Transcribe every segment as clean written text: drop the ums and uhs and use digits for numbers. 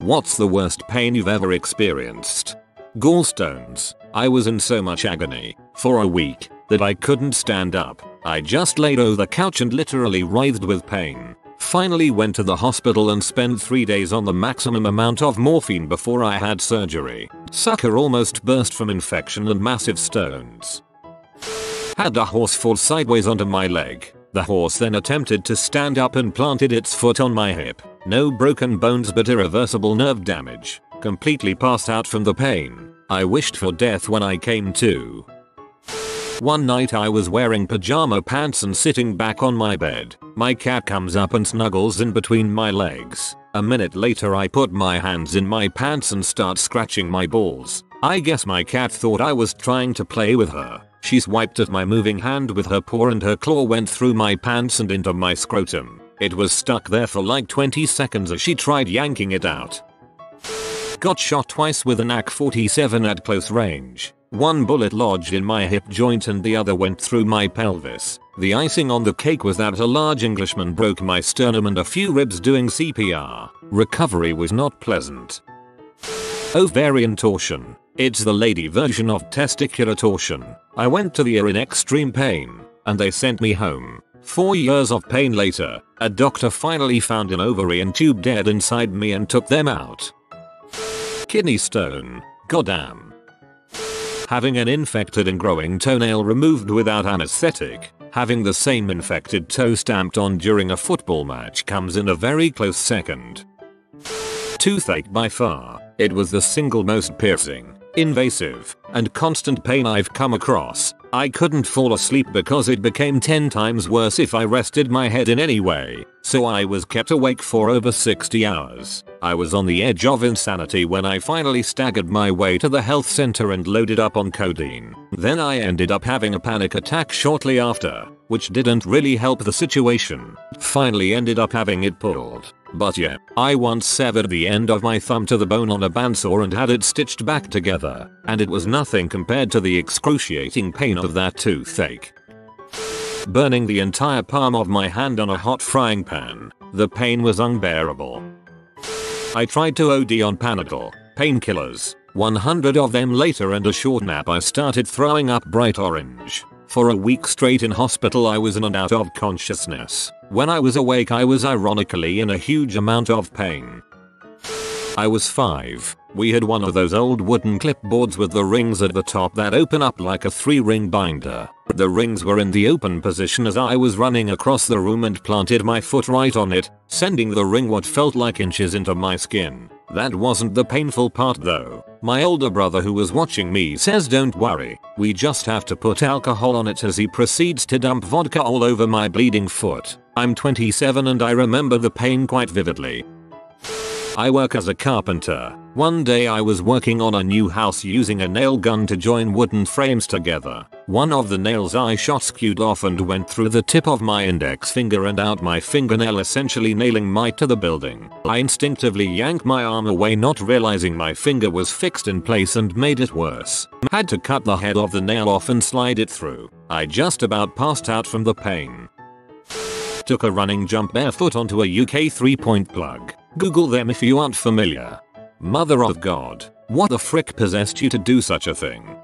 What's the worst pain you've ever experienced? Gallstones. I was in so much agony for a week that I couldn't stand up. I just laid on the couch and literally writhed with pain. Finally went to the hospital and spent 3 days on the maximum amount of morphine before I had surgery. Sucker almost burst from infection and massive stones. Had a horse fall sideways onto my leg. The horse then attempted to stand up and planted its foot on my hip. No broken bones but irreversible nerve damage. Completely passed out from the pain. I wished for death when I came to. One night I was wearing pajama pants and sitting back on my bed. My cat comes up and snuggles in between my legs. A minute later I put my hands in my pants and start scratching my balls. I guess my cat thought I was trying to play with her. She swiped at my moving hand with her paw and her claw went through my pants and into my scrotum. It was stuck there for like 20 seconds as she tried yanking it out. Got shot twice with an AK-47 at close range. One bullet lodged in my hip joint and the other went through my pelvis. The icing on the cake was that a large Englishman broke my sternum and a few ribs doing CPR. Recovery was not pleasant. Ovarian torsion. It's the lady version of testicular torsion. I went to the ER in extreme pain, and they sent me home. 4 years of pain later, a doctor finally found an ovarian tube dead inside me and took them out. Kidney stone. Goddamn. Having an infected and growing toenail removed without anesthetic, having the same infected toe stamped on during a football match comes in a very close second. Toothache by far. It was the single most piercing, invasive, and constant pain I've come across. I couldn't fall asleep because it became 10 times worse if I rested my head in any way, so I was kept awake for over 60 hours. I was on the edge of insanity when I finally staggered my way to the health center and loaded up on codeine. Then I ended up having a panic attack shortly after, which didn't really help the situation. Finally ended up having it pulled. But yeah, I once severed the end of my thumb to the bone on a bandsaw and had it stitched back together, and it was nothing compared to the excruciating pain of that toothache. Burning the entire palm of my hand on a hot frying pan. The pain was unbearable. I tried to OD on Panadol, painkillers, 100 of them later and a short nap I started throwing up bright orange. For a week straight in hospital I was in and out of consciousness. When I was awake I was ironically in a huge amount of pain. I was 5. We had one of those old wooden clipboards with the rings at the top that open up like a 3-ring binder. The rings were in the open position as I was running across the room and planted my foot right on it, sending the ring what felt like inches into my skin. That wasn't the painful part though. My older brother who was watching me says don't worry, we just have to put alcohol on it as he proceeds to dump vodka all over my bleeding foot. I'm 27 and I remember the pain quite vividly. I work as a carpenter. One day I was working on a new house using a nail gun to join wooden frames together. One of the nails I shot skewed off and went through the tip of my index finger and out my fingernail, essentially nailing me to the building. I instinctively yanked my arm away, not realizing my finger was fixed in place and made it worse. Had to cut the head of the nail off and slide it through. I just about passed out from the pain. Took a running jump barefoot onto a UK 3-point plug. Google them if you aren't familiar. Mother of God, what the frick possessed you to do such a thing?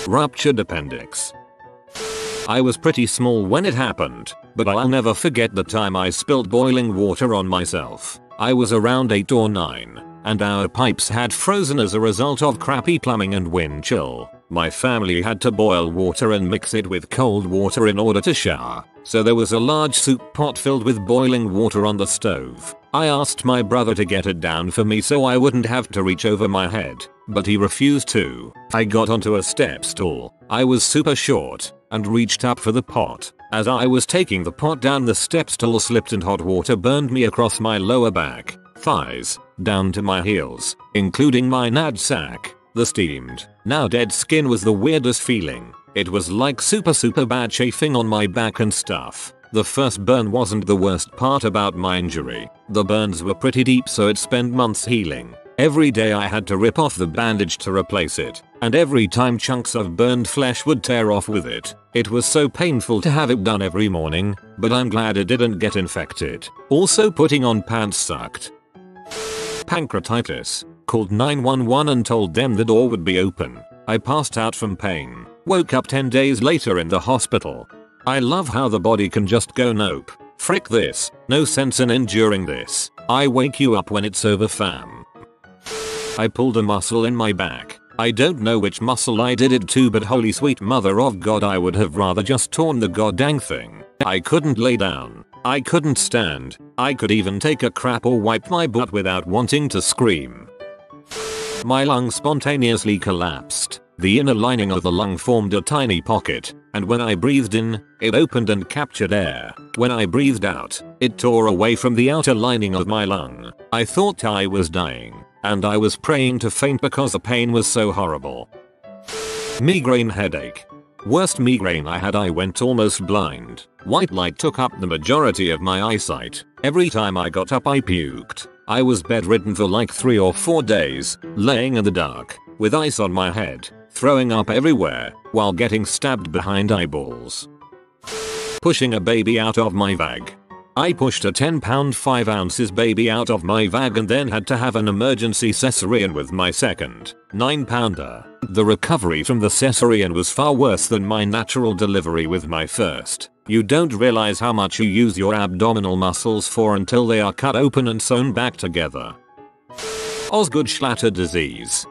Ruptured appendix. I was pretty small when it happened, but I'll never forget the time I spilled boiling water on myself. I was around 8 or 9, and our pipes had frozen as a result of crappy plumbing and wind chill. My family had to boil water and mix it with cold water in order to shower, so there was a large soup pot filled with boiling water on the stove. I asked my brother to get it down for me so I wouldn't have to reach over my head, but he refused to. I got onto a step stool. I was super short and reached up for the pot. As I was taking the pot down, the step stool slipped and hot water burned me across my lower back, thighs, down to my heels, including my nad sack. The steamed, now dead skin was the weirdest feeling. It was like super bad chafing on my back and stuff. The first burn wasn't the worst part about my injury. The burns were pretty deep, so it spent months healing. Every day I had to rip off the bandage to replace it, and every time chunks of burned flesh would tear off with it. It was so painful to have it done every morning, but I'm glad it didn't get infected. Also, putting on pants sucked. pancreatitis, called 911 and told them the door would be open. I passed out from pain, woke up 10 days later in the hospital. I love how the body can just go nope. Frick this, no sense in enduring this. I wake you up when it's over fam. I pulled a muscle in my back. I don't know which muscle I did it to, but holy sweet mother of God, I would have rather just torn the goddamn thing. I couldn't lay down. I couldn't stand. I could even take a crap or wipe my butt without wanting to scream. My lung spontaneously collapsed. The inner lining of the lung formed a tiny pocket, and when I breathed in, it opened and captured air. When I breathed out, it tore away from the outer lining of my lung. I thought I was dying, and I was praying to faint because the pain was so horrible. Migraine headache. Worst migraine I had. I went almost blind. White light took up the majority of my eyesight. Every time I got up I puked. I was bedridden for like 3 or 4 days, laying in the dark, with ice on my head, throwing up everywhere, while getting stabbed behind eyeballs. Pushing a baby out of my vag. I pushed a 10-pound 5 ounces baby out of my vag and then had to have an emergency cesarean with my second 9-pounder. The recovery from the cesarean was far worse than my natural delivery with my first. You don't realize how much you use your abdominal muscles for until they are cut open and sewn back together. Osgood-Schlatter disease.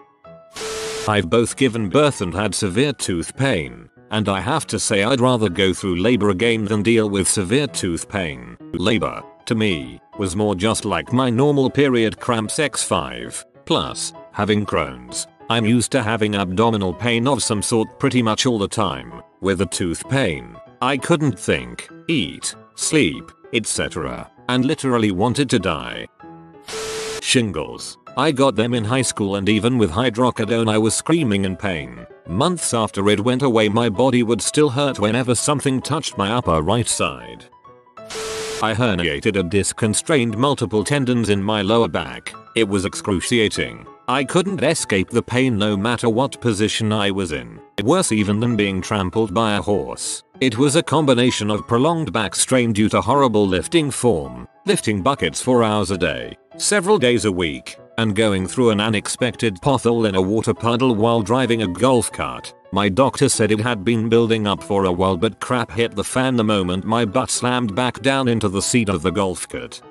I've both given birth and had severe tooth pain, and I have to say I'd rather go through labor again than deal with severe tooth pain. Labor, to me, was more just like my normal period cramps x5, plus, having Crohn's. I'm used to having abdominal pain of some sort pretty much all the time. With the tooth pain, I couldn't think, eat, sleep, etc., and literally wanted to die. Shingles. I got them in high school, and even with hydrocodone I was screaming in pain. Months after it went away my body would still hurt whenever something touched my upper right side. I herniated a disc and strained multiple tendons in my lower back. It was excruciating. I couldn't escape the pain no matter what position I was in. Worse even than being trampled by a horse. It was a combination of prolonged back strain due to horrible lifting form, lifting buckets for hours a day, several days a week, and going through an unexpected pothole in a water puddle while driving a golf cart. My doctor said it had been building up for a while, but crap hit the fan the moment my butt slammed back down into the seat of the golf cart.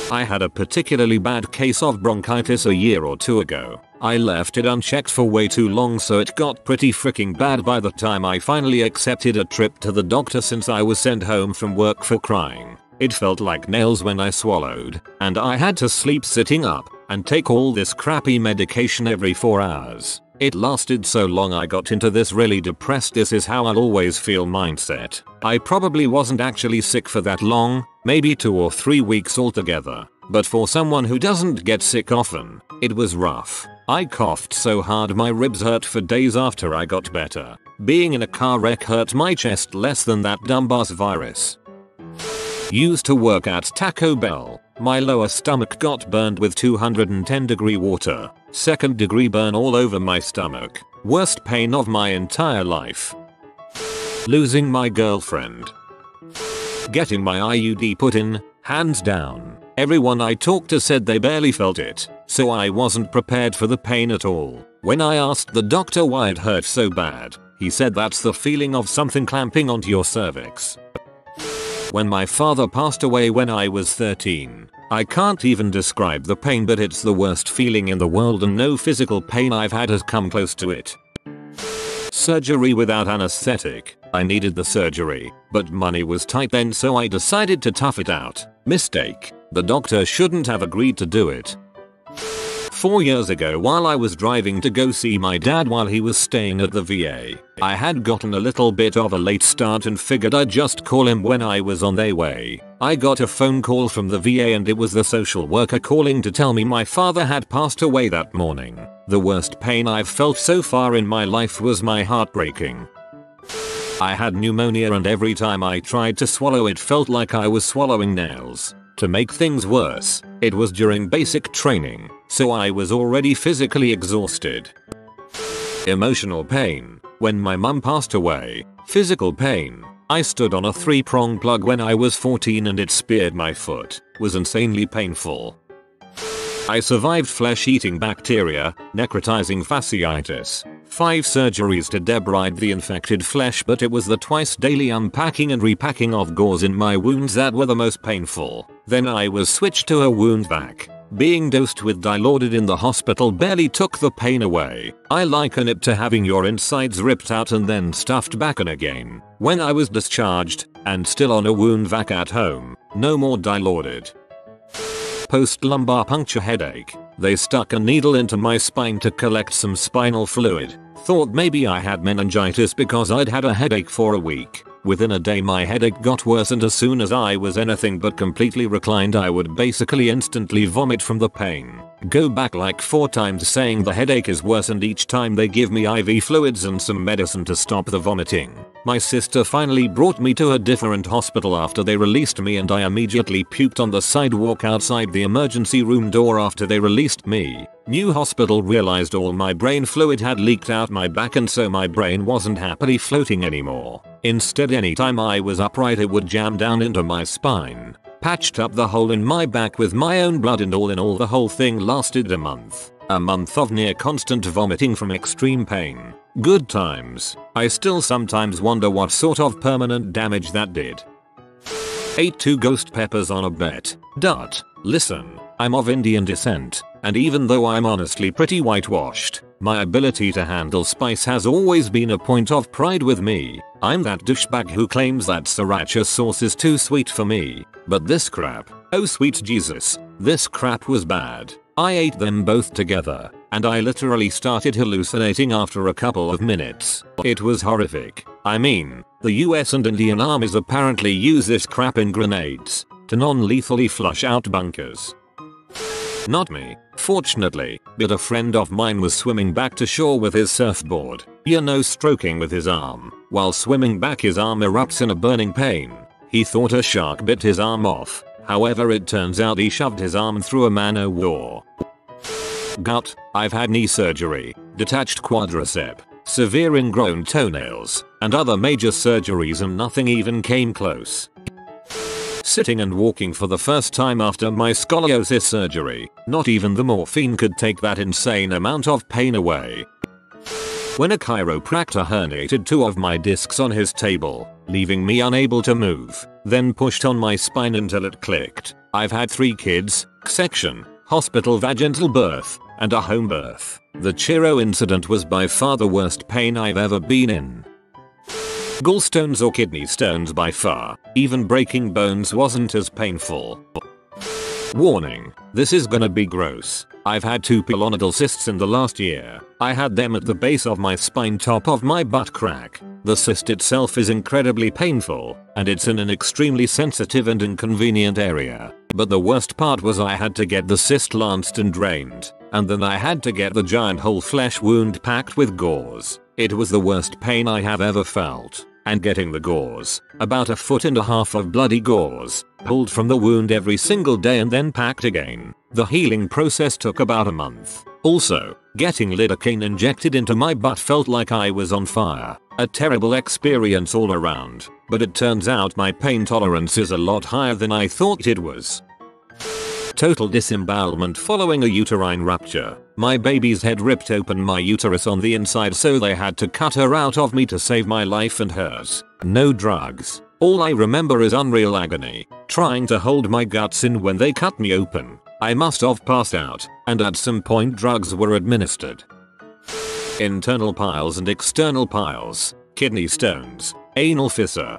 I had a particularly bad case of bronchitis a year or 2 ago. I left it unchecked for way too long, so it got pretty freaking bad by the time I finally accepted a trip to the doctor since I was sent home from work for crying. It felt like nails when I swallowed, and I had to sleep sitting up and take all this crappy medication every 4 hours. It lasted so long I got into this really depressed "this is how I'll always feel" mindset. I probably wasn't actually sick for that long, maybe 2 or 3 weeks altogether, but for someone who doesn't get sick often, it was rough. I coughed so hard my ribs hurt for days after I got better. Being in a car wreck hurt my chest less than that dumbass virus. Used to work at Taco Bell. My lower stomach got burned with 210-degree water. 2nd-degree burn all over my stomach. Worst pain of my entire life. Losing my girlfriend. Getting my IUD put in, hands down. Everyone I talked to said they barely felt it, so I wasn't prepared for the pain at all. When I asked the doctor why it hurt so bad, he said that's the feeling of something clamping onto your cervix. When my father passed away when I was 13, I can't even describe the pain, but it's the worst feeling in the world, and no physical pain I've had has come close to it. Surgery without anesthetic. I needed the surgery, but money was tight then, so I decided to tough it out. Mistake. The doctor shouldn't have agreed to do it. 4 years ago, while I was driving to go see my dad while he was staying at the VA, I had gotten a little bit of a late start and figured I'd just call him when I was on their way. I got a phone call from the VA and it was the social worker calling to tell me my father had passed away that morning. The worst pain I've felt so far in my life was my heart breaking. I had pneumonia, and every time I tried to swallow it felt like I was swallowing nails. To make things worse, it was during basic training, so I was already physically exhausted. Emotional pain. When my mum passed away. Physical pain. I stood on a 3-prong plug when I was 14 and it speared my foot. Was insanely painful. I survived flesh-eating bacteria, necrotizing fasciitis, 5 surgeries to debride the infected flesh, but it was the twice daily unpacking and repacking of gauze in my wounds that were the most painful. Then I was switched to a wound vac. Being dosed with Dilaudid in the hospital barely took the pain away. I liken it to having your insides ripped out and then stuffed back in again. When I was discharged, and still on a wound vac at home, no more Dilaudid. Post-lumbar puncture headache. They stuck a needle into my spine to collect some spinal fluid. Thought maybe I had meningitis because I'd had a headache for a week. Within a day my headache got worse, and as soon as I was anything but completely reclined I would basically instantly vomit from the pain. Go back like 4 times saying the headache is worse, and each time they give me IV fluids and some medicine to stop the vomiting. My sister finally brought me to a different hospital after they released me, and I immediately puked on the sidewalk outside the emergency room door after they released me. New hospital realized all my brain fluid had leaked out my back, and so my brain wasn't happily floating anymore. Instead, anytime I was upright it would jam down into my spine. Patched up the hole in my back with my own blood, and all in all the whole thing lasted a month. A month of near constant vomiting from extreme pain. Good times. I still sometimes wonder what sort of permanent damage that did. Ate 2 ghost peppers on a bet. Listen, I'm of Indian descent, and even though I'm honestly pretty whitewashed, my ability to handle spice has always been a point of pride with me. I'm that douchebag who claims that sriracha sauce is too sweet for me. But this crap, oh sweet Jesus, this crap was bad. I ate them both together, and I literally started hallucinating after a couple of minutes. It was horrific. I mean, the US and Indian armies apparently use this crap in grenades to non-lethally flush out bunkers. Not me, fortunately, but a friend of mine was swimming back to shore with his surfboard, stroking with his arm. While swimming back his arm erupts in a burning pain. He thought a shark bit his arm off, however it turns out he shoved his arm through a man-o-war. Gut, I've had knee surgery, detached quadricep, severe ingrown toenails, and other major surgeries, and nothing even came close. Sitting and walking for the first time after my scoliosis surgery, not even the morphine could take that insane amount of pain away. When a chiropractor herniated 2 of my discs on his table, leaving me unable to move, then pushed on my spine until it clicked. I've had 3 kids, section, hospital vaginal birth, and a home birth. The Chiro incident was by far the worst pain I've ever been in. Gallstones or kidney stones by far, even breaking bones wasn't as painful. Warning, this is gonna be gross. I've had 2 pilonidal cysts in the last year. I had them at the base of my spine, top of my butt crack. The cyst itself is incredibly painful, and it's in an extremely sensitive and inconvenient area. But the worst part was I had to get the cyst lanced and drained, and then I had to get the giant whole flesh wound packed with gauze. It was the worst pain I have ever felt. And getting the gauze, about 1.5 feet of bloody gauze, pulled from the wound every single day and then packed again. The healing process took about a month. Also, getting lidocaine injected into my butt felt like I was on fire. A terrible experience all around, but it turns out my pain tolerance is a lot higher than I thought it was. Total disembowelment following a uterine rupture. My baby's head ripped open my uterus on the inside, so they had to cut her out of me to save my life and hers. No drugs. All I remember is unreal agony, trying to hold my guts in when they cut me open. I must have passed out, and at some point drugs were administered. Internal piles and external piles. Kidney stones. Anal fissure.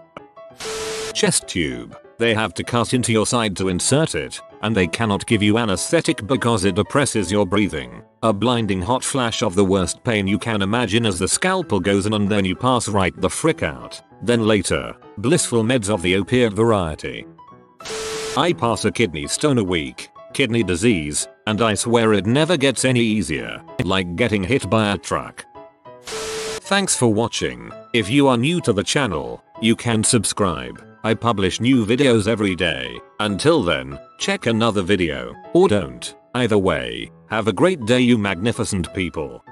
Chest tube. They have to cut into your side to insert it, and they cannot give you anesthetic because it depresses your breathing. A blinding hot flash of the worst pain you can imagine as the scalpel goes in, and then you pass right the frick out. Then later, blissful meds of the opiate variety. I pass a kidney stone a week, kidney disease, and I swear it never gets any easier, like getting hit by a truck. Thanks for watching. If you are new to the channel, you can subscribe. I publish new videos every day. Until then, check another video, or don't. Either way, have a great day you magnificent people.